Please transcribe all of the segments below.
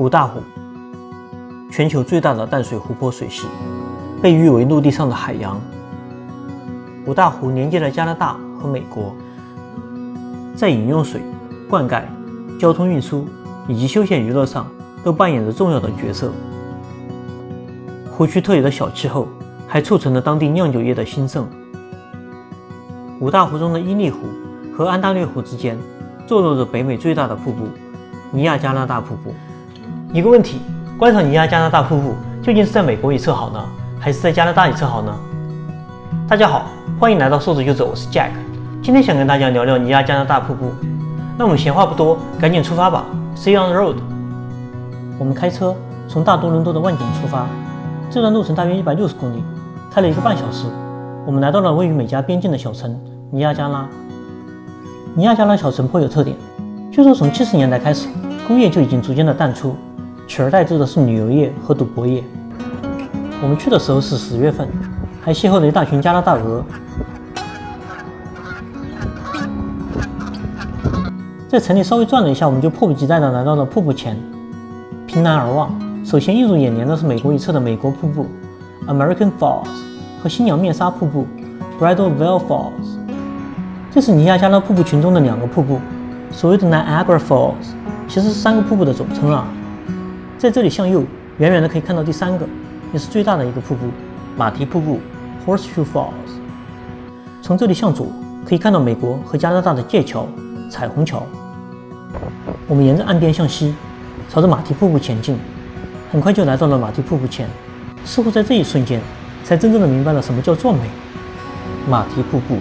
五大湖，全球最大的淡水湖泊水系，被誉为陆地上的海洋。五大湖连接了加拿大和美国，在饮用水、灌溉、交通运输以及休闲娱乐上都扮演着重要的角色。湖区特有的小气候还促成了当地酿酒业的兴盛。五大湖中的伊利湖和安大略湖之间坐落着北美最大的瀑布尼亚加拉大瀑布。一个问题，观赏尼亚加拉大瀑布究竟是在美国一侧好呢，还是在加拿大一侧好呢？大家好，欢迎来到说走就走，我是 Jack。 今天想跟大家聊聊尼亚加拉大瀑布。那我们闲话不多，赶紧出发吧。 See you on the road。 我们开车从大多伦多的万景出发，这段路程大约160公里，开了1个半小时，我们来到了位于美加边境的小城尼亚加拉。尼亚加拉小城颇有特点，据说从70年代开始，工业就已经逐渐的淡出，取而代之的是旅游业和赌博业。我们去的时候是10月份，还邂逅了一大群加拿大鹅。在城里稍微转了一下，我们就迫不及待地来到了瀑布前。凭栏而望，首先映入眼帘的是美国一侧的美国瀑布 American Falls 和新娘面纱瀑布 Bridalveil Falls。这是尼亚加拉瀑布群中的2个瀑布，所谓的 Niagara Falls 其实是3个瀑布的总称啊。在这里向右，远远的可以看到第3个，也是最大的一个瀑布马蹄瀑布 Horseshoe Falls。从这里向左，可以看到美国和加拿大的界桥彩虹桥。我们沿着岸边向西，朝着马蹄瀑布前进，很快就来到了马蹄瀑布前。似乎在这一瞬间，才真正的明白了什么叫做美。马蹄瀑布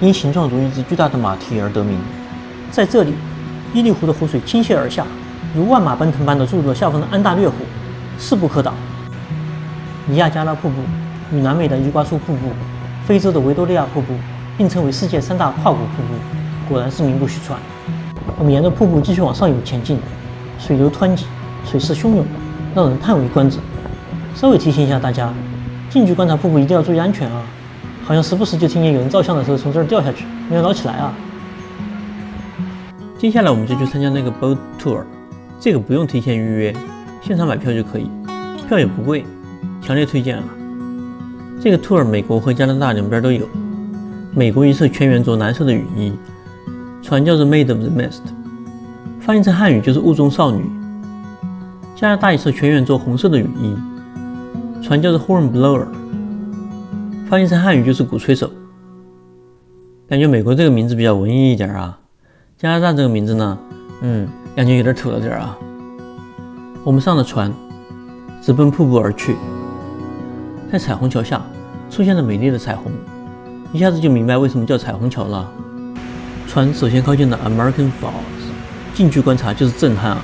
因形状如一只巨大的马蹄而得名。在这里，伊利湖的湖水倾泻而下，如万马奔腾般的注入了下方的安大略湖，势不可挡。尼亚加拉瀑布与南美的伊瓜苏瀑布、非洲的维多利亚瀑布并称为世界3大跨国瀑布，果然是名不虚传。我们沿着瀑布继续往上游前进，水流湍急，水势汹涌，让人叹为观止。稍微提醒一下大家，近距观察瀑布一定要注意安全啊！好像时不时就听见有人照相的时候从这儿掉下去，没有捞起来啊！接下来我们就去参加那个 boat tour， 这个不用提前预约，现场买票就可以，票也不贵，强烈推荐啊！这个 tour 美国和加拿大两边都有。美国一侧全员着蓝色的雨衣，船叫做 Maid of the Mist， 翻译成汉语就是雾中少女。加拿大一侧全员着红色的雨衣，船叫做 Hornblower， 翻译成汉语就是鼓吹手。感觉美国这个名字比较文艺一点啊，加拿大这个名字呢，感觉有点土了点啊。我们上了船，直奔瀑布而去。在彩虹桥下出现了美丽的彩虹，一下子就明白为什么叫彩虹桥了。船首先靠近了 American Falls， 近距观察就是震撼啊。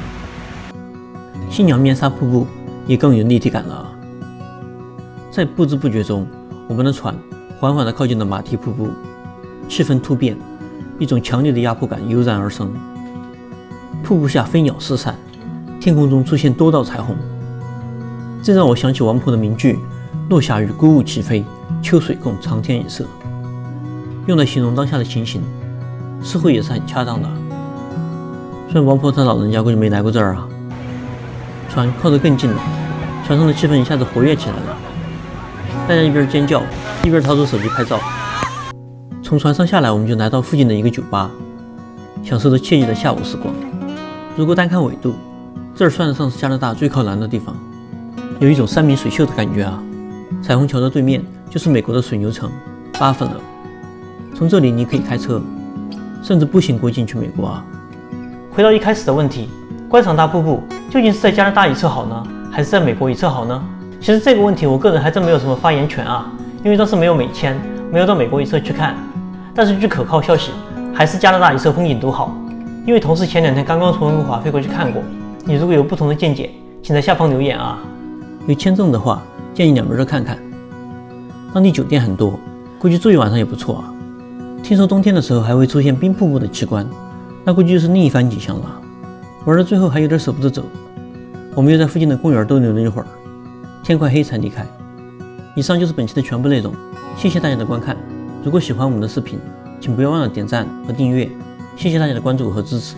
新娘面纱瀑布也更有立体感了啊。在不知不觉中，我们的船缓缓地靠近了马蹄瀑布，气氛突变，一种强烈的压迫感油然而生。瀑布下飞鸟四散，天空中出现多道彩虹，这让我想起王勃的名句：落霞与孤鹜齐飞，秋水共长天一色。用来形容当下的情形，似乎也是很恰当的。虽然王勃他老人家估计没来过这儿啊。船靠得更近了，船上的气氛一下子活跃起来了，大家一边尖叫一边掏出手机拍照。从船上下来，我们就来到附近的一个酒吧，享受着惬意的下午时光。如果单看纬度，这儿算得上是加拿大最靠南的地方，有一种山明水秀的感觉啊。彩虹桥的对面就是美国的水牛城巴芬勒，从这里你可以开车，甚至步行过境去美国啊。回到一开始的问题，观赏大瀑布究竟是在加拿大一侧好呢，还是在美国一侧好呢？其实这个问题我个人还真没有什么发言权啊，因为当时没有美签，没有到美国一侧去看。但是据可靠消息，还是加拿大一侧风景都好，因为同事前2天刚刚从温哥华飞过去看过。你如果有不同的见解，请在下方留言啊。有签证的话，建议两边都看看。当地酒店很多，估计住一晚上也不错啊。听说冬天的时候还会出现冰瀑布的奇观，那估计就是另一番景象了。玩到最后还有点舍不得走，我们又在附近的公园逗留了一会儿，天快黑才离开。以上就是本期的全部内容，谢谢大家的观看。如果喜欢我们的视频，请不要忘了点赞和订阅，谢谢大家的关注和支持。